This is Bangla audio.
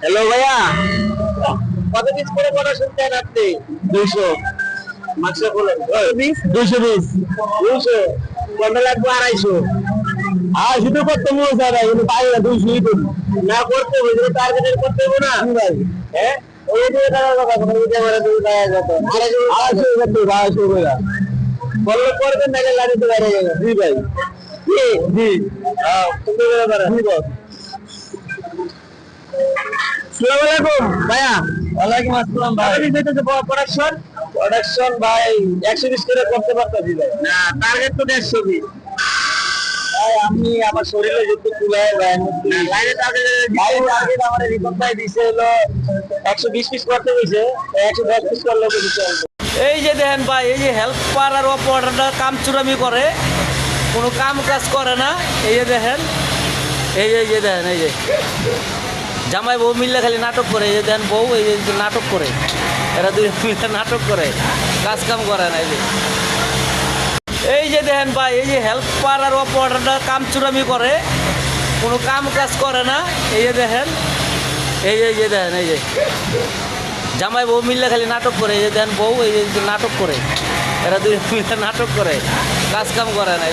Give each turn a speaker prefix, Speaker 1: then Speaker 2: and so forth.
Speaker 1: হ্যালো ভাইয়া, কত পিস করে প্রোডাকশন দেন আপনি? 200 মাংস বলেন। 220 200 কত লাগবে? 250 আর শুধু করতে মনে চায় না, কিন্তু পাই না। 200 করি না, করতে হবে টার্গেটের করতে হবে না ভাই। হ্যাঁ, ওই যে টাকা কথা বলে দিতে পারে 2 টাকা কত 250 করতে 250 করে বললে করবেন না, লাড়িতে বাইরে যাবে। জি ভাই, জি জি। হ্যাঁ, তুমি বলে পারো। জি বস। আসসালামু আলাইকুম ভাইয়া। ওয়ালাইকুম আসসালাম ভাই। প্রোডাকশন প্রোডাকশন ভাই 120 করে করতে পারতাছি ভাই। না, টার্গেট তো 150 পিস ভাই। আমি আমার শরীরে যেতে কুলায় ভাই, লাইনে টার্গেট আমার রিপোর্ট ভাই দিছে হলো 120 পিস করতে হইছে, 110 পিস করলে তো দিতে হবে।
Speaker 2: এই যে দেখেন ভাই, এই যে হেল্পার আর অপারেটরটা কাম চুরামি করে, কোনো কাম কাজ করে না। এই যে দেখেন, এই যে দেখেন, এই যে জামাই বউ মিললে খালি নাটক করে। এই যে দেখেন বউ, এই যে নাটক করে, এরা দুই মিলে নাটক করে, কাজ কাম করে না। এই যে দেখেন ভাই, এই যে হেল্পার আর অপারেটরটা কাম চুরামি করে, কোনো কাম কাজ করে না। এই যে দেখেন, এই যে দেখেন, এই যে জামাই বউ মিললে খালি নাটক করে। এই যে দেখেন বউ, এই যে নাটক করে, এরা দুই মিলে নাটক করে, কাজ কাম করে না।